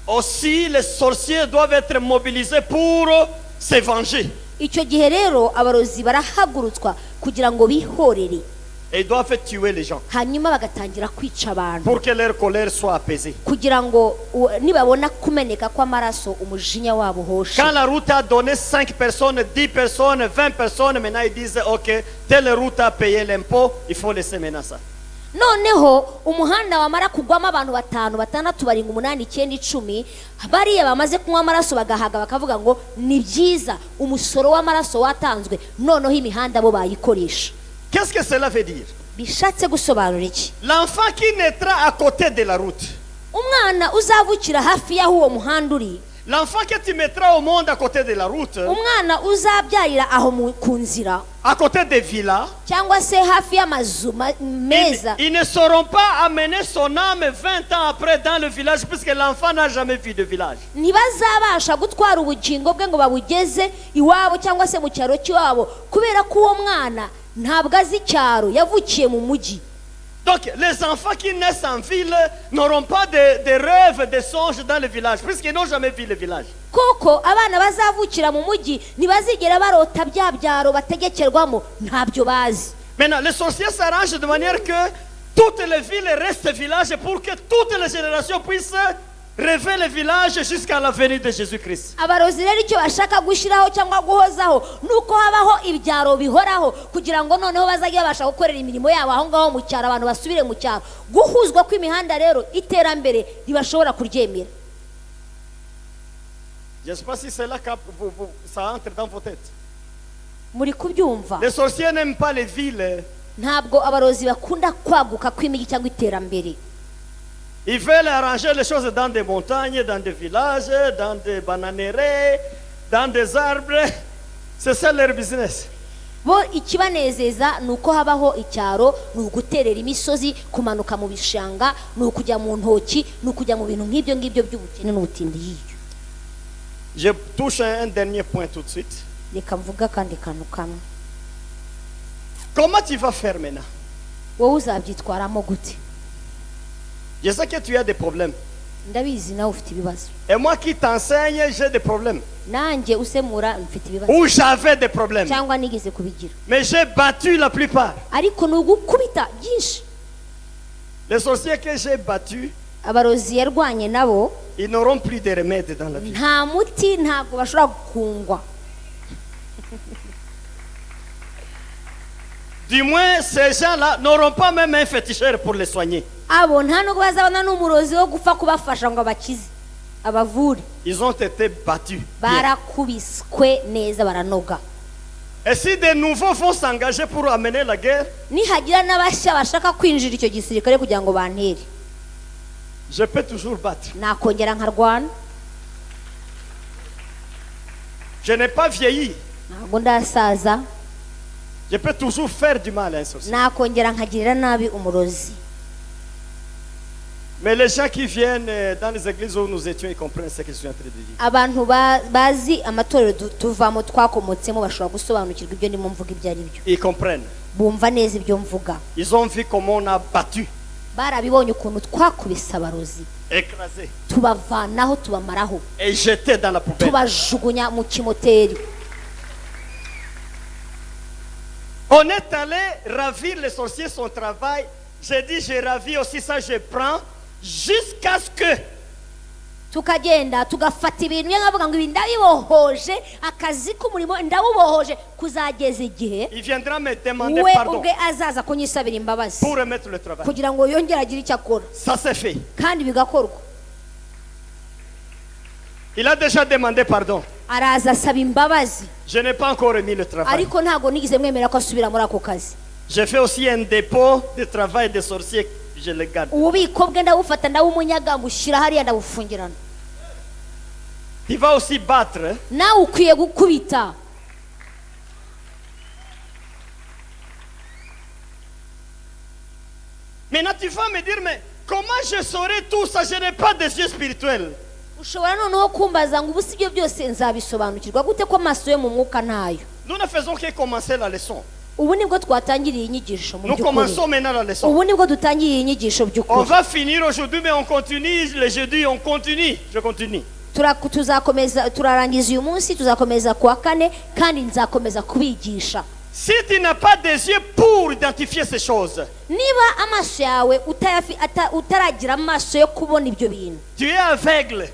aussi les sorciers doivent être mobilisés pour se venger. icyo gihe rero abarozi barahagurutswa kugira ngo bihorere Et ils doivent tuer les gens hanyuma bagatangira kwica abantu pour que leur colère soit apaisée. kugira ngo nibabona kumeneka kw'amaraso umujinya wabo hoshe. Quand la route a donné 5 personnes, 10 personnes, 20 personnes, maintenant ils disent ok, telle route a payé l'impôt, il faut laisser maintenant ça. noneho umuhanda wamara kugwamo abantu 5, 6, 7, 8, 9, 10 bariya bamaze kunywa amaraso bagahaga bakavuga ngo ni byiza umusoro w'amaraso watanzwe noneho imihanda bo bayikoresha. Qu'est-ce que cela veut dire? bishatse gusobanura iki? L'enfant qui naîtra à côté de la route, umwana uzavukira hafi y'aho uwo muhanda uri, l'enfant que tu mettras au monde à côté de la route, umwana uzabyarira aho ku nzira à côté des villas, cyangwa se hafi y'amazu meza, ils ne sauront pas amener son âme 20 ans après dans le village puisque l'enfant n'a jamais vu de village. ntibazabasha gutwara ubugingo bwe ngo babugeze iwabo cyangwa se mu cyaro cy'iwabo kubera ko uwo mwana ntabwo azi icyaro, yavukiye mu mujyi. Donc les enfants qui naissent en ville n'auront pas de rêves, de songes dans le village puisqu'ils n'ont jamais vu le village. koko abana bazavukira mu mujyi ntibazigera barota bya byaro bategekerwamo, ntabyo bazi. Maintenant, les sorciers s'arrangent de manière que toutes les villes restent villages pour que toutes les générations puissent rêver le village jusqu'à la venue de Jésus-Christ. abarozi rero icyo bashaka gushyiraho cyangwa guhozaho nuko habaho ibyaro bihoraho kugira ngo noneho bazajye babasha gukorera imirimo yabo aho ngaho mu cyaro, abantu basubire mu cyaro. guhuzwa kw'imihanda rero iterambere ntibashobora kuryemera. Je ne sais pas si c'est là que ça entre dans vos têtes. muri kubyumva? Les sorciers n'aiment pas les villes. ntabwo abarozi bakunda kwaguka kw'imijyi cyangwa iterambere. Ils veulent arranger les choses dans des montagnes, dans des villages, dans des bananeraies, dans des arbres. C'est ça leur business. bo ikibanezeza nuko habaho icyaro, ni uguterera imisozi, kumanuka mu bishanga, ni ukujya mu ntoki, ni ukujya mu bintu nk'ibyo ngibyo by'ubukene n'ubutindi y'ibyo. Je touche un dernier point tout de suite. reka mvuga kandi kantu kamwe. Comment tu vas faire maintenant? wowe uzabyitwaramo gute? Je sais que tu as des problèmes. ndabizi nawe ufite ibibazo, Et moi qui t'enseigne, j'ai des problèmes. nanjye usemura mfite ibibazo Ou j'avais des problèmes. cyangwa nigeze kubigira, Mais j'ai battu la plupart. ariko ni ugukubita byinshi. Les sorciers que j'ai battus, abarozi yarwanye nabo ils n'auront plus de remède dans la vie. nta muti, ntabwo bashobora gukungwa. Du moins, ces gens-là n'auront pas même un féticheur pour les soigner. abo nta nubwo bazabona n'umurozi wo gupfa kubafasha ngo abakize abavure. Ils ont été battus. Bien. barakubiswe neza baranoga. Et si des nouveaux vont s'engager pour amener la guerre, nihagira n'abashya bashaka kwinjira icyo gisirikare kugira ngo bantere, je peux toujours battre. nakongera nkarwana. Je n'ai pas vieilli. ntabwo ndasaza, Je peux toujours faire du mal à un sorcier. nakongera nkagirira nabi umurozi. Mais les gens qui viennent dans les églises où nous étions, ils comprennent ce que je suis en train de dire. abantu bazi amatorero tuvamo twakomotsemo bashobora gusobanukirwa ibyo ndimo mvuga ibyo ari byo, Ils comprennent. bumva neza ibyo mvuga. Ils ont vu comment on a battu, barabibonye ukuntu twakubise abarozi, écrasé tubavanaho tubamaraho, et jeté dans la poubelle. tubajugunya mu kimoteri. On est allé ravir les sorciers son travail. J'ai dit, je ravis aussi ça, je prends jusqu'à ce que tukagenda tugafata ibintu nkavuga ngo ibi ndabibohoje, akazi k'umurimo ndawubohoje kuzageza igihe il viendra me demander we pardon ubwe azaza kunyisabira imbabazi pour remettre le travail. kugira ngo yongere agire icyo akora, Ça c'est fait. kandi bigakorwa. Il a déjà demandé pardon. araza asaba imbabazi, Je n'ai pas encore remis le travail. ariko ntabwo nigeze mwemera ko asubira muri ako kazi. J'ai fait aussi un dépôt de travail des sorciers. Je le garde. ububiko bwe ndabufata ndawumunyaga mushyira hariya ndabufungirana. Tu vas aussi battre. Hein? nawe ukwiye gukubita. Maintenant tu vas me dire, mais comment je saurai tout ça? Je n'ai pas de yeux spirituels. ushobora noneho kumbaza ngo ubu si byo byose nzabisobanukirwa gute ko amaso yo mu mwuka ntayo? Nous ne faisons que commencer la leçon. ubu nibwo twatangiriye inyigisho mu Nous by'ukuri commençons maintenant la leçon. ubu nibwo dutangiye inyigisho On by'ukuri va finir aujourd'hui, mais on continue. Le jeudi, on continue. Je continue. tuzakomeza turarangiza uyu munsi tuzakomeza kuwa kane kandi nzakomeza kubigisha. Si tu n'as pas des yeux pour identifier ces choses, niba amaso yawe utaragira amaso yo kubona ibyo bintu, tu es aveugle.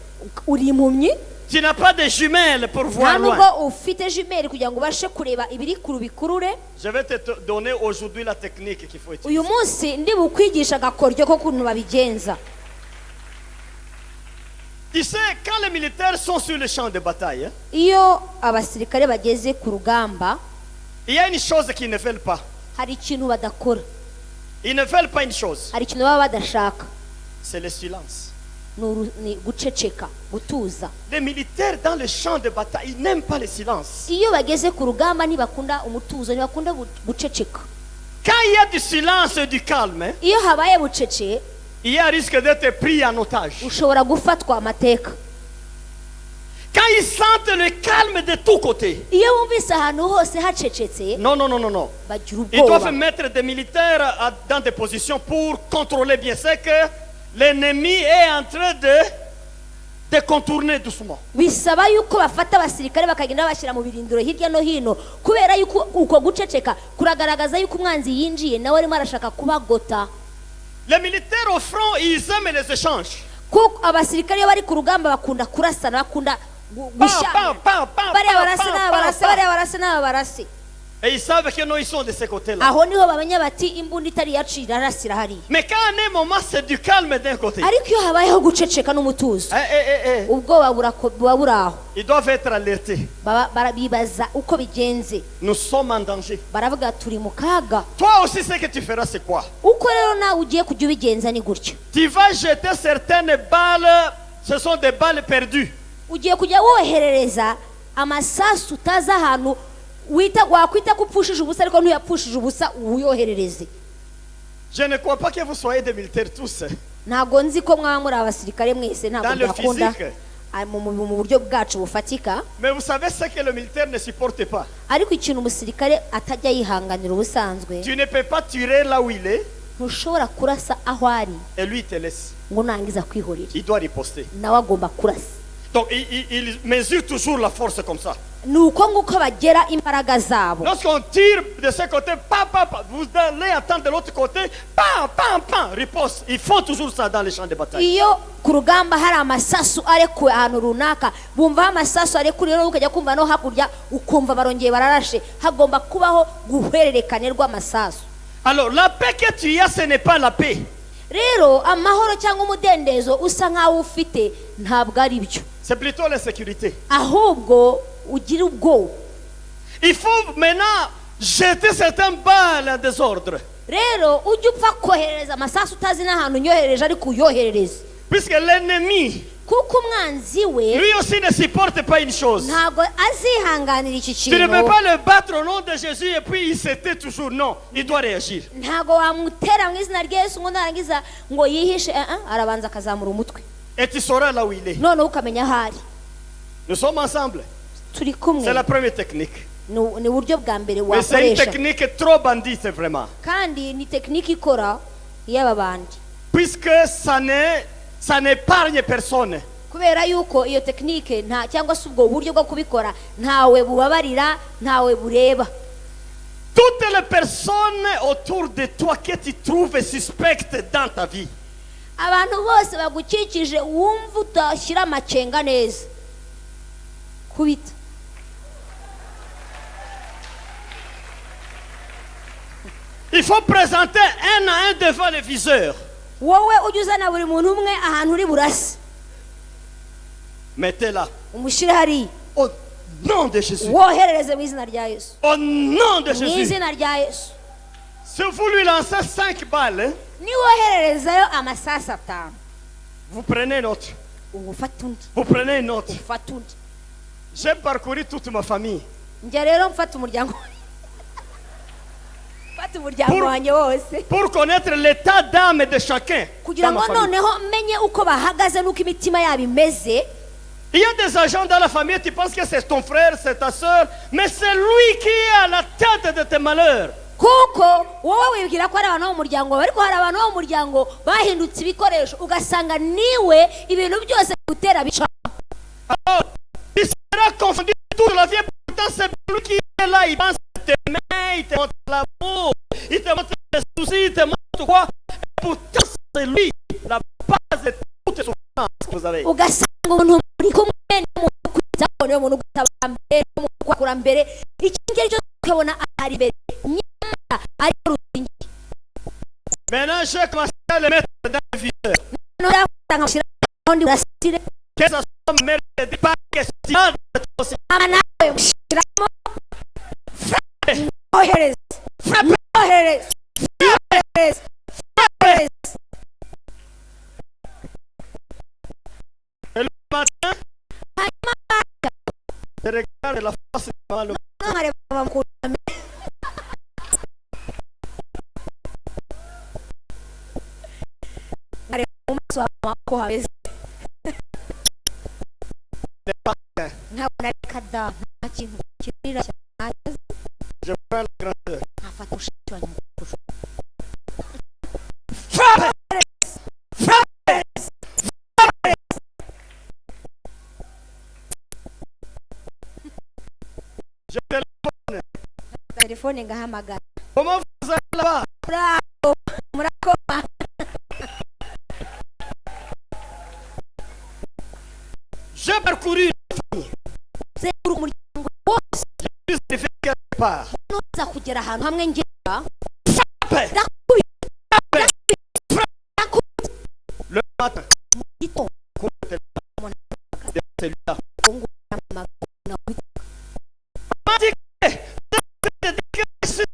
uri impumyi, Tu n'as pas de jumelles pour nta voir loin. nubwo ufite jimeri kugira ngo ubashe kureba ibiri ku rubikurure. Je vais te donner aujourd'hui la technique qu'il faut utiliser. uyu munsi ndi bukwigisha agakoryo ko kuntu babigenza. Tu sais, quand les militaires sont sur le champ de bataille, iyo abasirikare bageze ku rugamba il y a une chose qu'ils ne veulent pas. hari ikintu badakora, Ils ne veulent pas une chose, hari ikintu baba badashaka, c'est le silence. ni guceceka, gutuza. Les militaires dans le champ de bataille, ils n'aiment pas le silence. iyo bageze ku rugamba ntibakunda umutuzo, ntibakunda guceceka. Quand il y a du silence et du calme, iyo habaye bucece il y a un risque d'être pris en otage. ushobora gufatwa amateka. Quand ils sentent le calme de tous côtés, iyo bumvise ahantu hose hacecetse non, non, non, non, non. bagira Ils doivent ubwoba. mettre des militaires dans des positions pour contrôler bien. C'est que l'ennemi est en train de contourner doucement. bisaba yuko bafata abasirikare bakagenda babashyira mu birindiro hirya no hino, kubera yuko uko guceceka kuragaragaza yuko umwanzi yinjiye nawe arimo arashaka kubagota. Les militaires au front, ils aiment les échanges. kuko abasirikare iyo bari ku rugamba bakunda kurasana, bakunda gushyana, bariya barase n'abarase, bariya barase n'abarase. Et ils savent que non, ils sont de ce côté-là. aho niho bamenya bati imbunda itari yacu irarasira hariya. Mais quand un moment, c'est du calme d'un côté. ariko iyo habayeho guceceka n'umutuzo, ubwoba buba buri aho. Ils doivent être alertés. bibaza uko bigenze, Nous sommes en danger. baravuga turi mu kaga. Toi aussi, ce que tu feras, c'est quoi? uko rero nawe ugiye kujya ubigenza ni gutyo, Tu vas jeter certaines balles, ce sont des balles perdues. ugiye kujya woherereza amasasu utazi ahantu wakwita ko upfushije ubusa ariko ntuyapfushije ubusa uyoherereze. Je ne crois pas que vous soyez des militaires tous. ntabwo nzi ko mwaba muri abasirikare mwese, ntabwo Dans le byakunda physique. mu buryo bwacu bufatika. Mais vous savez ce que le militaire ne supporte pas. ariko ikintu umusirikare atajya yihanganira ubusanzwe, Tu ne peux pas tirer là où il est ntushobora kurasa aho ari et lui il te laisse. ngo nangiza kwihorera, Il doit riposter. nawe agomba kurasa. Donc il mesure toujours la force comme ça. ni uko nguko bagera imbaraga zabo. Lorsqu'on tire de ce côté, vous allez attendre de l'autre côté, riposte. Ils font toujours ça dans les champs de bataille. iyo ku rugamba hari amasasu arekuwe ahantu runaka, bumva amasasu arekuriye rero ukajya kumva no hakurya ukumva barongeye bararashe, hagomba kubaho guhererekane rw'amasasu. Alors la paix que tu as, ce n'est pas la paix. rero amahoro cyangwa umudendezo usa nkaho ufite ntabwo ari byo, C'est plutôt la sécurité. ahubwo ugira ubwoba. Il faut maintenant jeter certaines balles en désordre. rero ujye upfa koherereza amasasu utazi n'ahantu unyohereje ariko uyoherereze, Puisque l'ennemi, kuko umwanzi we lui aussi ne supporte pas une chose. ntabwo azihanganira iki Tu ne peux kintu. pas le battre au nom de Jésus et puis il se tait toujours. Non, il doit réagir. ntabwo wamutera mu izina rya Yesu ngo narangiza ngo yihishe, arabanza akazamura umutwe, Et tu sauras là où il est. noneho ukamenya aho ari. Nous sommes ensemble. turi kumwe. C'est la première technique. ni uburyo bwa mbere Mais c'est une wakoresha, technique trop bandite vraiment. kandi ni tekinike ikora y'aba bandi, Puisque ça n'épargne personne. kubera yuko iyo tekinike cyangwa se ubwo buryo bwo kubikora ntawe bubabarira, ntawe bureba. Toutes les personnes autour de toi que tu trouves suspectes dans ta vie, abantu bose bagukikije wumva utashyira amakenga neza, kubita. il faut présenter un à un devant le viseur. wowe ujye uzana buri muntu umwe ahantu uri burase, Mettez-la. umushyire hariya, Au nom de Jésus. woherereze mu izina rya Yesu, Au nom de mu Jésus. izina rya Yesu. Si vous lui lancez 5 balles, niwohererezayo amasasu 5, vous prenez une autre. ufata undi, Vous prenez une autre. ufata undi. J'ai parcouru toute ma famille. njye rero mfata umuryango mfata umuryango wanjye wose Pour connaître l'état d'âme de chacun. kugira Dans ma ngo famille. noneho menye uko bahagaze n'uko imitima yabo imeze. Il y a des agents dans la famille, tu penses que c'est ton frère, c'est ta soeur, mais c'est lui qui est à la tête de tes malheurs. kuko wowe wibwira ko ari abantu bo mu muryango wawe, ariko hari abantu bo mu muryango bahindutse ibikoresho, ugasanga niwe ibintu byose gutera bica. Alors, il sera confondu toute la vie. Pourtant, c'est lui qui est là. Il pense qu'il t'aime, il te montre l'amour, il te montre les soucis, il te montre quoi. Et pourtant, c'est lui la base de toutes les souffrances que vous avez. Ugasanga umuntu muri kumwe n'umuntu kwizaho niwe muntu gutaba mbere n'umuntu kwakura mbere, ikindi cyo ukabona ari imbere nyamara ari rutingi. Maintenant, je commence à le mettre dans le viseur. Nora ngashira ndi urasire Que ça soit mérité, pas question de ton Seigneur. amanawe mushiramo ohereza ohereza ohereza ohereza. Et le matin, je regarde la face de ma nkareba bamukuramo nkareba mu maso ko habeze nkabona reka da nta kintu kirira cyane, je prends la grandeur. nkafata ushiti wanjye mukuru. Frappe! Frappe! Je téléphone. telefone ngahamagara. Comment vous allez là-bas? Bravo, murakoma. J'ai parcouru Zenguru umuryango wose plus de quelque part. noza kugera ahantu hamwe ngera Frappe! ndakubita Le matin, mu gitondo de celui-là. amagana On dit que je suis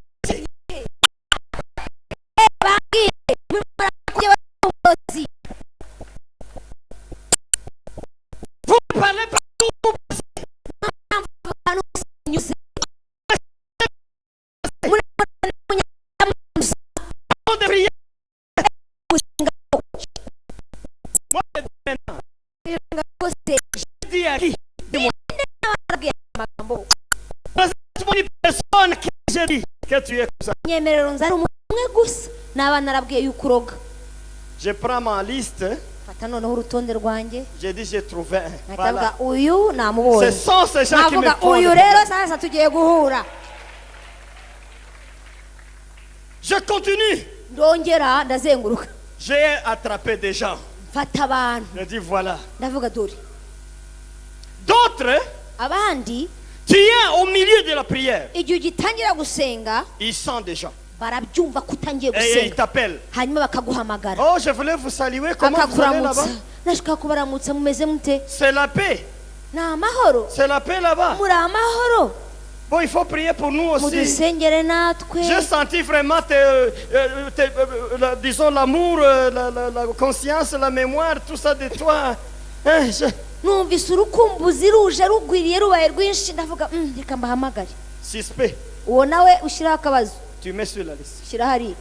bangiye mumara kujya bamuzi vous parlez partout. abantu nyuze On de prier. Moi, maintenant, je dis à qui? Présente-moi une personne qui j'ai dit que tu es comme ça. nyemerero nzari umuntu umwe gusa n'abana narabwiye yuko uroga. Je prends ma liste. Fata noneho urutonde rwanjye J'ai dit j'ai trouvé un. nkavuga Voilà. uyu namubonye, Ce sont ces gens qui me navuga font. uyu rero sasa tugiye guhura. Je continue. Ndongera ndazenguruka J'ai attrapé des gens. mfata abantu Je dis voilà. ndavuga dore D'autres, abandi tu es au milieu de la prière. igihe ugitangira gusenga Ils sont des gens. barabyumva ko utangiye Et ils gusenga t'appellent. hanyuma bakaguhamagara Oh, je voulais vous saluer. Comment vous allez bakakuramutsa. là-bas? nashaka kubaramutsa mumeze mute? C'est la paix. ni amahoro, C'est la paix là-bas. muri amahoro, Bon, il faut prier pour nous aussi. mudusengere natwe. J'ai senti vraiment, disons, l'amour, la conscience, la mémoire, tout ça de toi. Hein, numvise urukumbuzi ruje rugwiriye rubaye rwinshi ndavuga reka mbahamagare. suspect. uwo nawe ushyiraho akabazo Tu mets sur la liste. shyira hariya.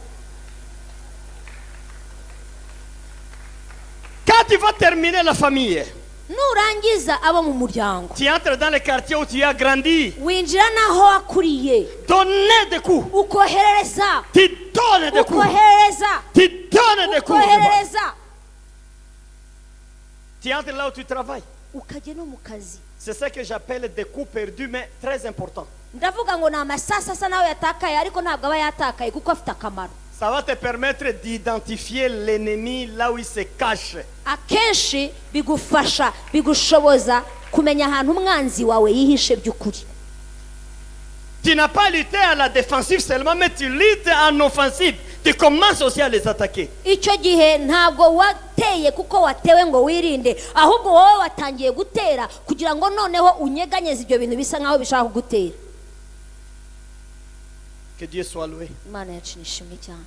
Quand tu vas terminer la famille, nurangiza abo mu muryango tu entres dans le quartier où tu as grandi. winjira n'aho wakuriye Donner des coups. ukoherereza Tu donnes des coups. ukoherereza Tu donnes des coups. ukoherereza Tu entres là où tu travailles. ukajya no mu kazi. C'est ce que j'appelle des coups perdus, mais très importants. ndavuga ngo ni amasasa asa nawe yatakaye ariko ntabwo aba yatakaye kuko afite akamaro. Ça va te permettre d'identifier l'ennemi là où il se cache. akenshi bigufasha bigushoboza kumenya ahantu umwanzi wawe yihishe by'ukuri. Tu n'as pas lutté à la défensive seulement, mais tu luttes en offensive. Tu commences aussi à les attaquer. icyo gihe ntabwo wateye kuko watewe ngo wirinde, ahubwo wowe watangiye gutera kugira ngo noneho unyeganyeze ibyo bintu bisa nkaho bishaka kugutera. Que Dieu soit loué. imana yacu nishimwe cyane.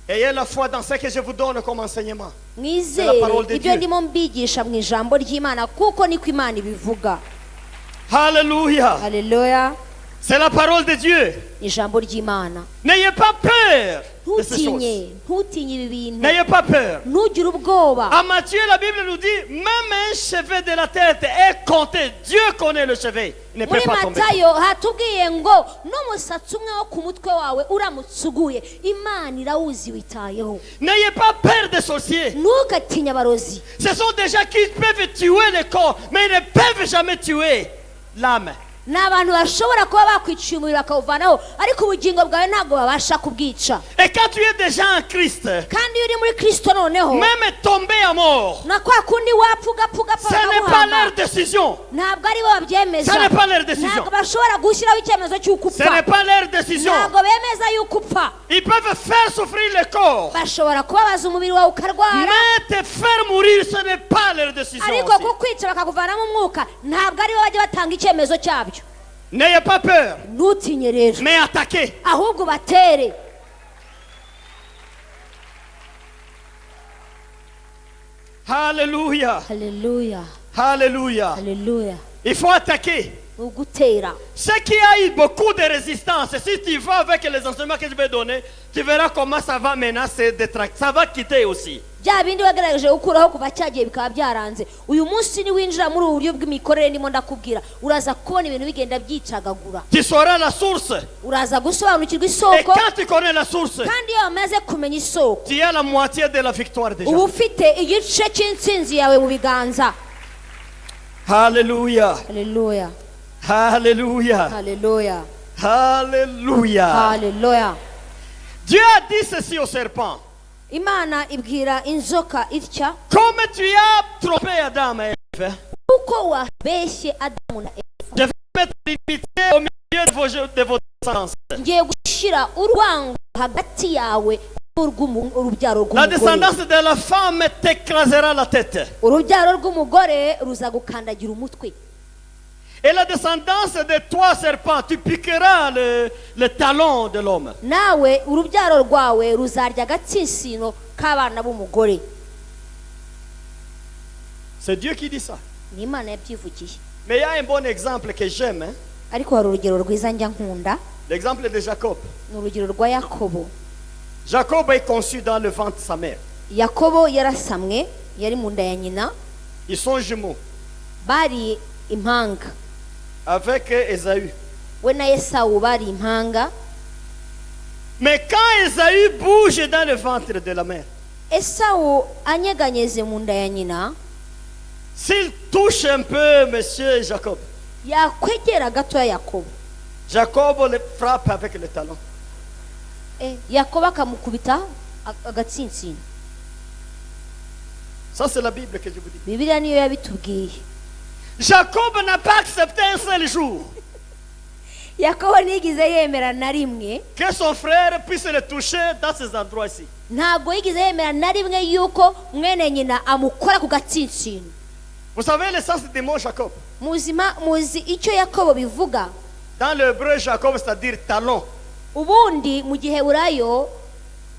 Ayez la foi dans ce que je vous donne comme enseignement. mwizere parole de ibyo Dieu. ndimo mbigisha mu ijambo ry'imana kuko niko imana ibivuga. Alléluia. haleluya. C'est la parole de Dieu. ijambo ry'imana. N'ayez pas peur de ces choses. ntutinye ibi bintu, N'ayez pas peur. ntugire ubwoba. À Matthieu, la Bible nous dit, même un cheveu de la tête est compté. Dieu connaît le cheveu. Il ne peut muri pas tomber. matayo hatubwiye ngo n'umusatsi umwe wo ku mutwe wawe uramutse uguye imana irawuzi witayeho. N'ayez pas peur des sorciers. ntugatinye abarozi. Ce sont des gens qui peuvent tuer le corps, mais ils ne peuvent jamais tuer l'âme. ni abantu bashobora kuba bakwiciye umubiri bakawuvanaho ariko ubugingo bwawe ntabwo babasha kubwica. Et quand tu es déjà en Christ, kandi iyo uri muri kristo noneho même tomber à mort, na kwa kundi wapfa ugapfa ce n'est pas leur décision. ntabwo ari bo babyemeza. Ce n'est pas leur décision. ntabwo bashobora gushyiraho icyemezo cy'uko Ce upfa. n'est pas leur décision. ntabwo bemeza yuko upfa. Ils peuvent faire souffrir le corps, bashobora kubabaza umubiri wawe ukarwara mais te faire mourir, ce n'est pas leur décision ariko aussi. kukwica bakakuvanamo umwuka ntabwo ari bo bajya batanga icyemezo cyabyo. N'ayez pas peur, ntutinye rero mais attaquez. ahubwo batere. Alléluia. haleluya Alléluia. haleluya. Il faut attaquer. ni ugutera. Ce qui a eu beaucoup de résistance, si tu vas avec les enseignements que je vais donner, tu verras comment ça va maintenant se détracter. Ça va quitter aussi. bya bindi wagerageje gukuraho kuva cyagiye bikaba byaranze uyu munsi niwinjira muri ubu buryo bw'imikorere ndimo ndakubwira uraza kubona ibintu bigenda byicagagura. Tu sauras la source. uraza gusobanukirwa Et isoko quand tu connais la source, kandi iyo wamaze kumenya isoko tu as la moitié de la victoire déjà. uba ufite igice cy'intsinzi yawe mu biganza. Alléluia. haleluya Alléluia. haleluya Alléluia. haleluya. Dieu a dit ceci au serpent. imana ibwira inzoka itya Comme tu as trompé Adam et Ève, kuko wabeshye adamu na eva je vais mettre l'imité au milieu de vos descendants. ngiye gushyira urwango hagati yawe n'urubyaro La rw'umugore. descendance de la femme t'écrasera la tête. urubyaro rw'umugore ruzagukandagira umutwe. Et la descendance de toi, serpent, tu piqueras le talon de l'homme. nawe urubyaro rwawe ruzarya agatsinsino k'abana b'umugore. C'est Dieu qui dit ça. ni imana yabyivugiye. Mais il y a un bon exemple que j'aime. Hein? ariko hari urugero rwiza njya nkunda. L'exemple de Jacob. ni urugero rwa yakobo. Jacob est conçu dans le ventre de sa mère. yakobo yarasamwe yari mu nda ya nyina. Ils sont jumeaux bari impanga. avec Ésaü. we na esawu bari impanga. Mais quand Ésaü bouge dans le ventre de la mère, esawu anyeganyeze mu nda ya nyina s'il touche un peu monsieur Jacob, yakwegera gatoya yakobo. Jacob le frappe avec le talon. yakobo akamukubita agatsinsino. Ça c'est la Bible que je vous dis. bibiliya niyo yabitubwiye. Jacob n'a pas accepté un seul jour yakobo ntigize yemera na rimwe que son frère puisse le toucher dans ces endroits ici. ntabwo yigeze yemera na rimwe yuko mwene nyina amukora ku gatsinsino. Vous savez le sens du mot Jacob? muzi icyo yakobo bivuga? Dans l'hébreu, Jacob, c'est-à-dire talon. ubundi mu giheburayo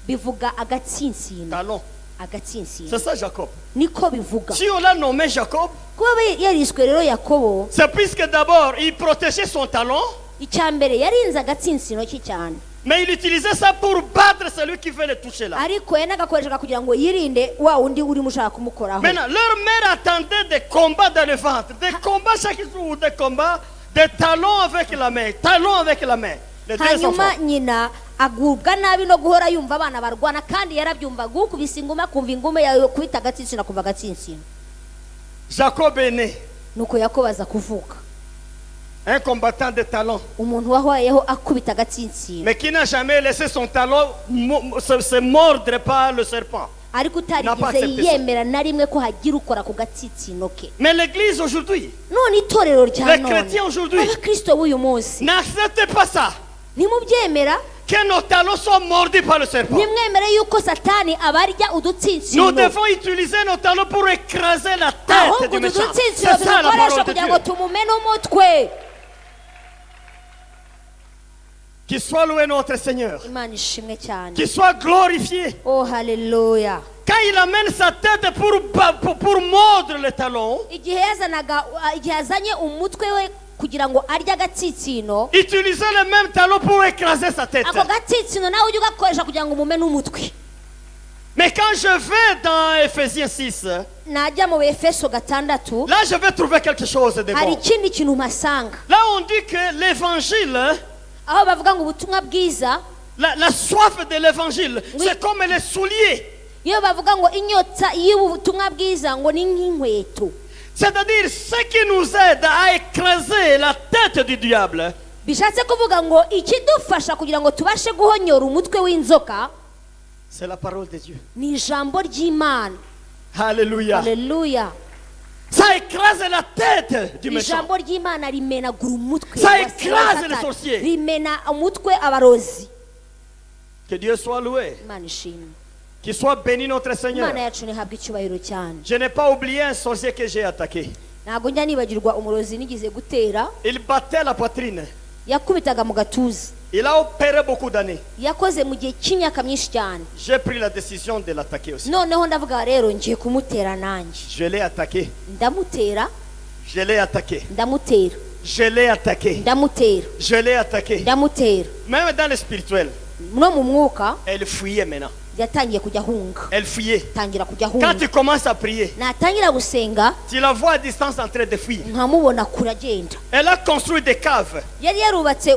bivuga agatsinsino. Talon. agatsinsino C'est ça Jacob. niko bivuga. Si on l'a nommé Jacob, kuba yariswe rero yakobo c'est puisque d'abord il protégeait son talon, icya mbere yarinze agatsinsino cye cyane. mais il utilisait ça pour battre celui qui veut le toucher là. ariko yanagakoreshaga kugira ngo yirinde wa wundi urimo ushaka kumukoraho. Maintenant, leur mère attendait des combats dans le ventre, des combats chaque jour, des combats, des talons avec la main, talons avec la main. Les deux hanyuma enfants. nyina agubwa nabi no guhora yumva abana barwana kandi yarabyumvaga ukubise inguma kumva ingume yawe kubita agatsinsino kuva agatsinsino. Jacob est né, nuko yakobo aza kuvuka un combattant de talons, umuntu wahoyeho akubita agatsinsino mais qui n'a jamais laissé son talon se mordre par le serpent. ariko utarigeze yemera na rimwe ko hagira ukora ku gatsinsino ke. Mais l'église aujourd'hui, none itorero rya les none chrétiens aujourd'hui, abakristo b'uyu munsi n'acceptez pas ça, ntimubyemera. que nos talons soient mordus par le serpent. ntimwemere yuko satani abarya Nous udutsinsino devons utiliser nos talons pour écraser la tête ahubwo du utu méchant. dutsinsino C'est ça la dukoresha parole de kugira ngo Dieu. tumumene umutwe. Qu'il soit loué notre Seigneur. imana ishimwe cyane. Qu'il soit glorifié. oh haleluya. Quand il amène sa tête pour mordre le talon, igihe yazanye umutwe we kugira ngo arye agatsitsino utilisez le même talon pour écraser sa tête. ako gatsitsino nawe ujye ugakoresha kugira ngo umume n'umutwe. Mais quand je vais dans Ephésiens 6, najya mu Efeso 6 là je vais trouver quelque chose de hari bon. ikindi kintu mpasanga. Là on dit que l'évangile, aho bavuga ngo ubutumwa bwiza, la soif de l'évangile, Oui. c'est comme les souliers. iyo bavuga ngo inyota y'ubutumwa bwiza ngo ni nk'inkweto, C'est-à-dire ce qui nous aide à écraser la tête du diable, bishatse kuvuga ngo ikidufasha kugira ngo tubashe guhonyora umutwe w'inzoka c'est la parole de Dieu. ni ijambo ry'Imana. Alléluia. Haleluya. Ça écrase la tête du méchant. ijambo ry'Imana rimenagura umutwe Ça wa écrase Satani. les sorciers. rimena umutwe abarozi. Que Dieu soit loué. Imana ishimwe. Qu'il soit béni notre Seigneur. Imana yacu ntihabwe icyubahiro cyane. Je n'ai pas oublié un sorcier que j'ai attaqué. ntabwo njya nibagirwa umurozi nigize gutera, Il battait la poitrine. yakubitaga mu gatuza, Il a opéré beaucoup d'années. yakoze mu gihe cy'imyaka myinshi cyane. J'ai pris la décision de l'attaquer aussi. noneho ndavuga rero ngiye kumutera nanjye. Je l'ai attaqué. ndamutera Je l'ai attaqué. ndamutera Je l'ai attaqué. ndamutera Je l'ai attaqué. ndamutera. Même dans le spirituel, no mu mwuka elle fuyait maintenant. yatangiye kujya ahunga, Elle fuyait. tangira kujya Quand ahunga. tu commences à prier, natangira gusenga tu la vois à distance en train de fuir. nkamubona kure agenda. Elle a construit des caves. yari yarubatse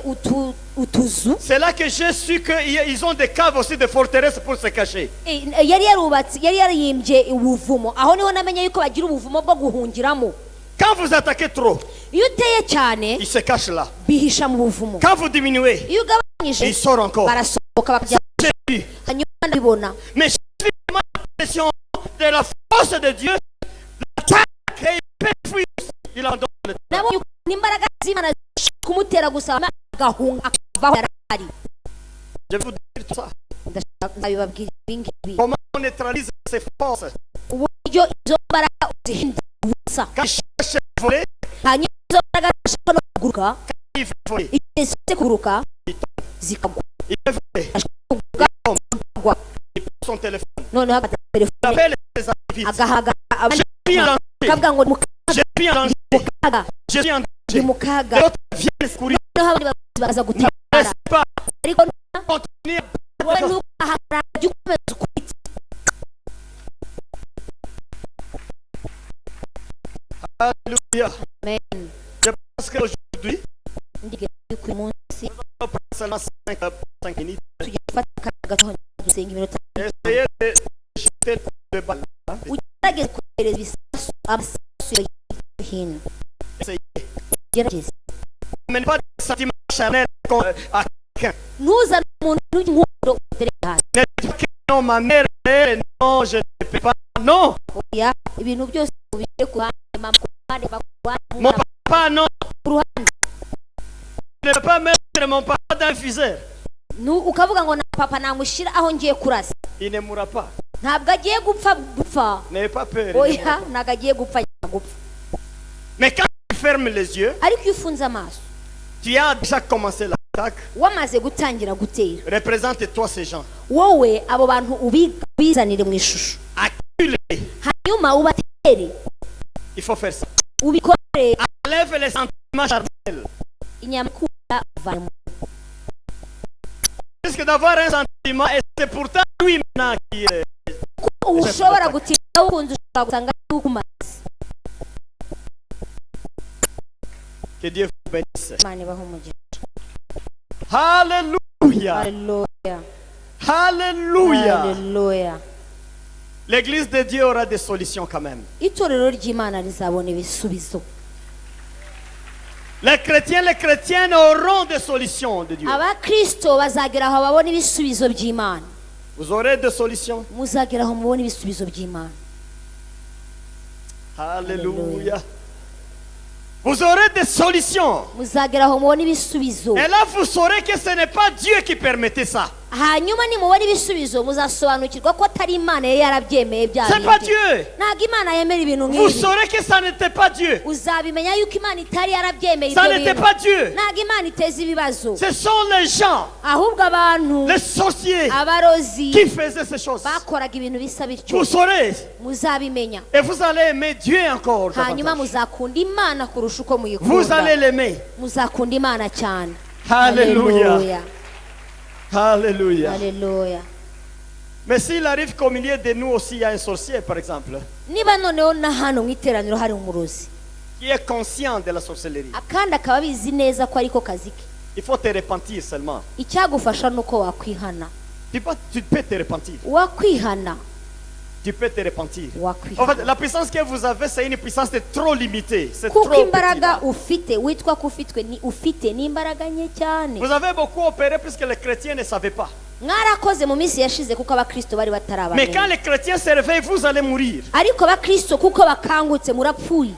utuzu. C'est là que j'ai su qu'ils ont des caves aussi, des forteresses pour se cacher. yari yarubatse, yari yariyimbye ubuvumo. aho niho namenye yuko bagira ubuvumo bwo guhungiramo. Quand vous attaquez trop, iyo uteye cyane ils se cachent là. bihisha mu buvumo. Quand vous diminuez, iyo ugabanyije ils sortent encore. barasohoka bakajya. J'ai vu. hanyuma ndabibona. Mais je suis vraiment l'impression de la force de Dieu, l'attaque et il peut fuir. Il en donne le temps. nabonye n'imbaraga z'Imana zishobora kumutera gusa agahunga akavaho yari ari. Je vais vous dire tout ça. ndabibabwira ibi ngibi. Comment on neutralise ces forces. uburyo izo mbaraga uzihindura ubusa. Quand ils cherchent à voler, hanyuma izo mbaraga zishobora no kuguruka, ils veulent voler. igihe zimaze kuguruka zikagwa. Ils veulent voler. Kugwa. Il prend son téléphone. noneho agata Il telefone appelle les activistes. agahaga Je suis en danger. akavuga ngo ni mu Je suis en danger. kaga, Je suis en ni danger. mu kaga. L'autre vient secourir. noneho abandi baza Ne gutabara, laisse pas ariko continuer. wowe ntugahagarara, jya ukomeza ukubite. Alléluia. Amen. Je pense qu'aujourd'hui, Ndigera yuko uyu munsi on va prendre seulement 5 minutes. tugiye gufata akanya gato dusenga iminota. Essayez de jeter le ballon. ugerageze kohereza ibisasu, amasasu ya hino. Essayez. Gerageze. N'amène pas des sentiments charnels à quelqu'un. ntuzane umuntu w'inkundo utereke hasi. Ne dis pas que non, ma mère, elle, non, je ne peux pas. Non, oya, ibintu byose ubishyire ku ruhande. mama ku ruhande, papa ku ruhande, mon umwana papa, non. ku ruhande. Je ne peux pas mettre mon papa dans un viseur. ukavuga ngo na papa namushyira aho ngiye kurasa. Il ne mourra pas. ntabwo agiye gupfa. N'ayez pas peur. oya, ntabwo agiye gupfa gupfa. Mais quand tu fermes les yeux, ariko iyo ufunze amaso tu as déjà commencé l'attaque. wamaze gutangira gutera, Représente-toi ces gens. wowe abo bantu ubizanire mu ishusho, Accule-les. hanyuma ubatere, Il faut faire ça. ubikore. Enlève les sentiments charnels. inyama ikunda uvane mu Risque d'avoir un sentiment et c'est pourtant lui maintenant qui est. ushobora gutinda ukunze, ushobora gusanga ukumaze. Que Dieu vous bénisse. Imana ibahe umugisha. Alléluia. Haleluya. Alléluia. Haleluya. L'église de Dieu aura des solutions quand même. itorero ry'Imana rizabona ibisubizo. Les chrétiennes auront des solutions de Dieu. abakristo bazagera aho babona ibisubizo by'Imana. Vous aurez des solutions. muzagera aho mubona ibisubizo by'Imana. Alléluia. Vous aurez des solutions. muzagera aho mubona ibisubizo. Et là, vous saurez que ce n'est pas Dieu qui permettait ça. hanyuma nimubona ibisubizo muzasobanukirwa ko atari Imana yari yarabyemeye bya C'est pas Dieu. ntabwo Imana yemera ibintu Vous nk'ibi saurez que ça n'était pas Dieu. uzabimenya yuko Imana itari yarabyemeye Ça ibyo n'était bintu pas Dieu. ntabwo Imana iteza ibibazo Ce sont les gens, ahubwo abantu les sorciers, abarozi qui faisaient ces choses. bakoraga ibintu bisa bityo Vous saurez. muzabimenya Et vous allez aimer Dieu encore hanyuma davantage. muzakunda Imana kurusha uko Vous muyikunda allez l'aimer. muzakunda Imana cyane Alléluia. Alléluia. Haleluya. Mais s'il arrive qu'au milieu de nous aussi il y a un sorcier, par exemple, niba noneho na hano mu iteraniro hari umurozi qui est conscient de la sorcellerie, akandi akaba abizi neza ko ariko kazi ke il faut te repentir seulement. icyagufasha ni uko wakwihana Tu peux te repentir. wakwihana Tu peux te repentir. En wakwihana fait, la puissance que vous avez, c'est une puissance trop limitée. C'est kuko trop imbaraga petit. ufite witwa ko ufite ni imbaraga nke cyane Vous avez beaucoup opéré puisque les chrétiens ne savaient pas. mwarakoze mu minsi yashize kuko abakristo bari Mais quand batarabamenya les chrétiens se réveillent, vous allez mourir. ariko abakristo kuko bakangutse murapfuye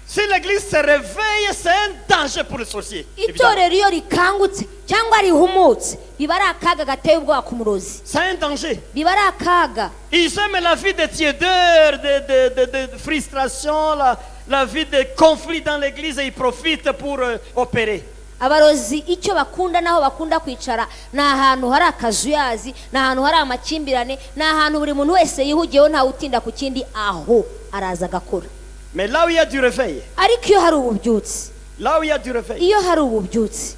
Si l'église se réveille, c'est un danger pour les sorciers. évidemment. itorero iyo rikangutse cyangwa rihumutse biba ari akaga gateye ubwoba ku murozi C'est un danger. biba ari akaga Ils aiment la vie de tiédeur, de frustration, la vie de conflit dans l'église et ils profitent pour opérer. abarozi icyo bakunda naho bakunda kwicara ni ahantu hari akazuyazi ni ahantu hari amakimbirane ni ahantu buri muntu wese yihugiyeho ntawe utinda ku kindi aho araza agakora Mais là où il y a du réveil, ariko iyo hari ububyutsi là où il y a du réveil, iyo hari ububyutsi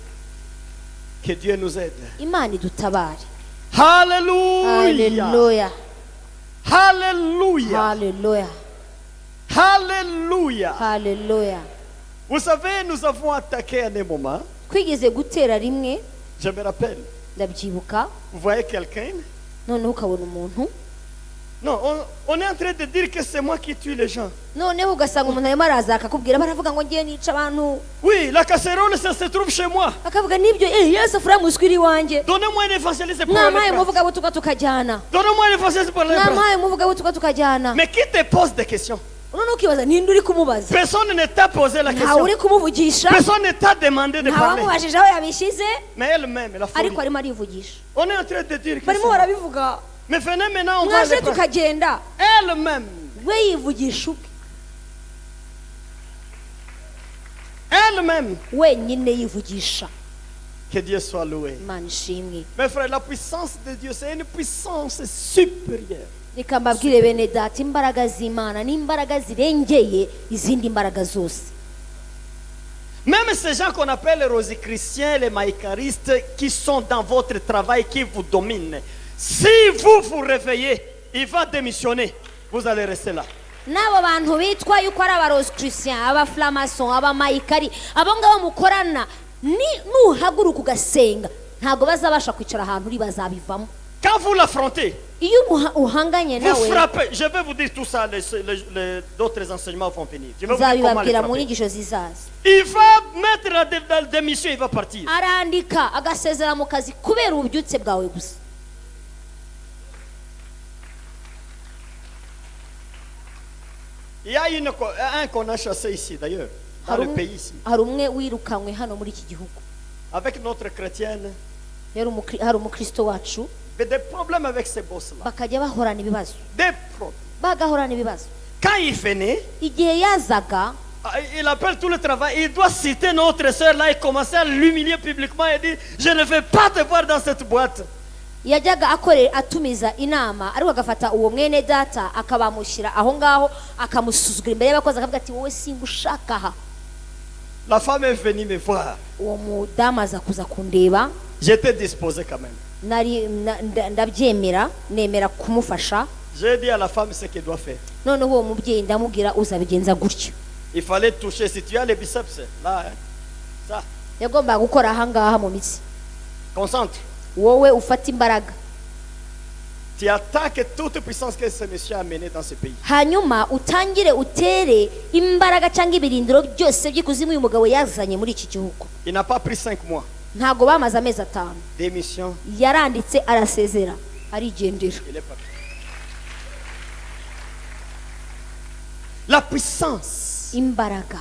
que Dieu nous aide. imana idutabare Alléluia. haleluya Alléluia. haleluya Alléluia. haleluya Vous savez, nous avons attaqué à un moment, twigeze gutera rimwe je me rappelle, ndabyibuka vous voyez quelqu'un. noneho ukabona umuntu Non, on est en train de dire que c'est moi qui tue les gens. noneho ugasanga umuntu arimo araza akakubwira baravuga ngo ngiye nica abantu Oui, la casserole, ça se trouve chez moi. akavuga n'ibyo iyo safuriya muswiri iwanjye Donnez-moi un évangéliste pour aller mwampaye prendre. umuvugabutumwa tukajyana Donnez-moi un évangéliste pour aller prendre. mwampaye umuvugabutumwa tukajyana Mais qui te pose des questions? noneho ukibaza ninde uri kumubaza Personne ne t'a posé la ntawe question. uri kumuvugisha Personne ne t'a demandé de parler. ntawamubajije aho yabishyize Mais elle-même, la folie. ariko arimo arivugisha On est en train de dire que c'est barimo moi. barabivuga Mais venez maintenant, on va mwaje aller prendre. tukagenda Elle-même. we yivugisha ubwe Elle-même. wenyine yivugisha Que Dieu soit loué. imana ishimwe Mes frères, la puissance de Dieu, c'est une puissance supérieure. reka mbabwire bene data imbaraga z'imana ni imbaraga zirengeye izindi mbaraga zose Même ces gens qu'on appelle les rosicruciens, les maïcaristes, qui sont dans votre travail, qui vous dominent, si vous vous réveillez, il va démissionner. Vous allez rester là. n'abo bantu bitwa yuko ari abarozi christian abaflamason abamayikari abo ngabo mukorana nuhaguruka ugasenga ntabwo bazabasha kwicara ahantu uri bazabivamo Quand vous l'affrontez, iyo uhanganye vous nawe frappez. Je vais vous dire tout ça, d'autres enseignements vont venir. Je vais vous dire comment les nzabibabwira mu frapper. nyigisho zizaza Il va mettre la démission, il va partir. arandika agasezera mu kazi kubera ububyutse bwawe gusa Il y a un qu'on a chassé ici d'ailleurs, dans le pays ici, hari umwe wirukanywe hano muri iki gihugu avec notre chrétienne. hari umukristo wacu Mais des problèmes avec ces boss-là. bakajya bahorana ibibazo Des problèmes. bagahorana ibibazo Quand il venait, igihe yazaga il appelle tout le travail. Il doit citer notre soeur là et commencer à l'humilier publiquement et dire je ne veux pas te voir dans cette boîte. yajyaga atumiza inama ariko agafata uwo mwene data akabamushyira aho ngaho akamusuzugura imbere y'abakozi akavuga ati wowe singushaka aha La femme est venue me voir. uwo mudamu aza kuza kundeba J'étais disposé quand même. ndabyemera nemera kumufasha J'ai dit à la femme ce qu'elle doit faire. noneho uwo mubyeyi ndamubwira uzabigenza gutyo Il fallait toucher. Si tu as les biceps, là, hein, ça, yagombaga gukora aha ngaha mu mitsi concentre. wowe ufata imbaraga Tu attaques toute puissance que ce monsieur a menée dans ce pays. hanyuma utangire utere imbaraga cyangwa ibirindiro byose by'ikuzimu uyu mugabo yazanye muri iki gihugu Il n'a pas pris 5 mois. ntabwo bamaze amezi 5 Démission, yaranditse arasezera arigendera il est parti. La puissance imbaraga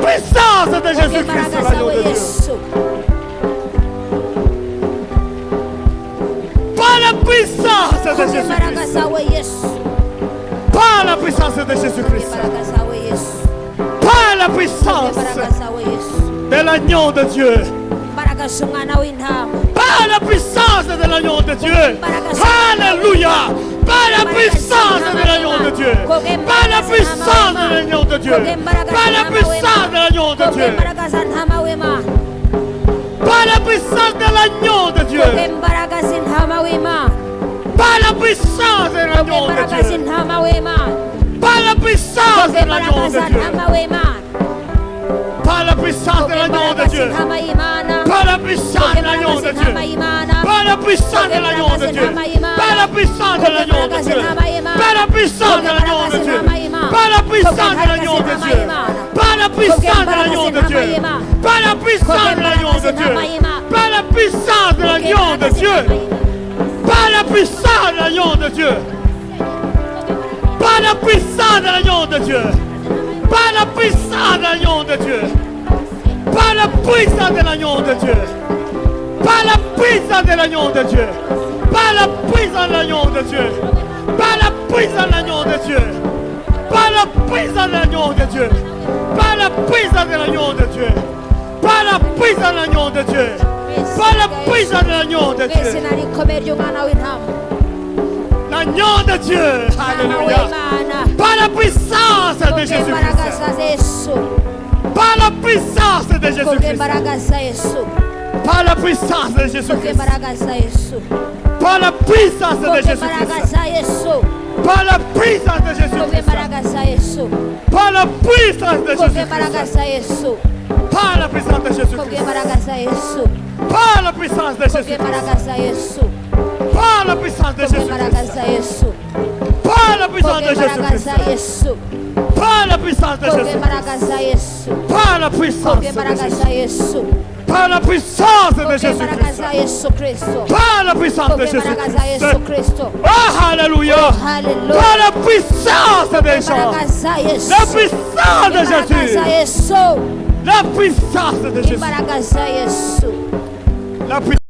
puissance de Jésus-Christ, imbaraga l'agneau zawe de Dieu. yesu Par la puissance de imbaraga Jésus-Christ. zawe yesu Par la puissance de Jésus-Christ. imbaraga zawe yesu Par la puissance imbaraga zawe yesu de l'agneau de Dieu. imbaraga z'umwana w'intama Par la puissance de l'agneau de Dieu. Alléluia. Par la puissance de l'agneau de Dieu. Par la puissance de l'agneau de Dieu. Par la puissance de l'agneau de Dieu. imbaraga za ntama w'imana Par la puissance de l'agneau de Dieu. imbaraga z'intama w'imana Par la puissance de l'agneau de imbaraga Dieu. z'intama w'imana Par la puissance de imbaraga l'agneau za de Dieu. ntama w'imana Par la puissance de l'agneau de Dieu. z'intama y'imana Par la puissance de l'agneau de Dieu. z'intama y'imana Par la puissance de l'agneau de Dieu. Par la puissance de l'agneau de Dieu. Par la puissance de l'agneau de Dieu. Par la puissance de l'agneau de Dieu. Par la puissance de l'agneau de Dieu. Par la puissance de l'agneau de Dieu. Par la puissance de l'agneau de Dieu. Par la puissance de l'agneau de Dieu. Par la puissance de l'agneau de Dieu. Par la puissance de l'agneau de Dieu. Par la puissance de l'agneau de Dieu. Par la puissance de l'agneau de Dieu. Par la puissance de l'agneau de Dieu. Par la puissance de l'agneau de Dieu. Par la puissance de l'agneau de Dieu. Par la puissance de l'agneau de Dieu. Par la puissance de l'agneau de Dieu. Par la puissance de l'agneau de Dieu. izina rikomeye ry'umwana w'intama L'agneau de Dieu. Alléluia. Par la puissance de imbaraga Jésus-Christ. za yesu Par la puissance de Jésus-Christ. imbaraga za yesu Par la puissance de Jésus-Christ. imbaraga za yesu Par la puissance de imbaraga Jésus-Christ. za yesu Par la puissance de Jésus-Christ. imbaraga za yesu Par la puissance de imbaraga Jésus-Christ. za yesu Par la puissance de Jésus-Christ. imbaraga za yesu Par la puissance de Jésus-Christ. imbaraga za yesu Par la puissance de imbaraga Jésus-Christ. za yesu Par la puissance de imbaraga za Jésus-Christ. yesu Par la puissance de Jésus-Christ. imbaraga za yesu Par la puissance de imbaraga Jésus-Christ. za yesu Par la puissance de imbaraga Jésus-Christ. za yesu kristo Par la puissance de imbaraga za yesu Jésus-Christ. kristo Oh, alléluia. haleluya Par la puissance des gens. imbaraga za yesu La puissance de imbaraga za Jésus. yesu La puissance de Jésus. imbaraga za yesu La puissance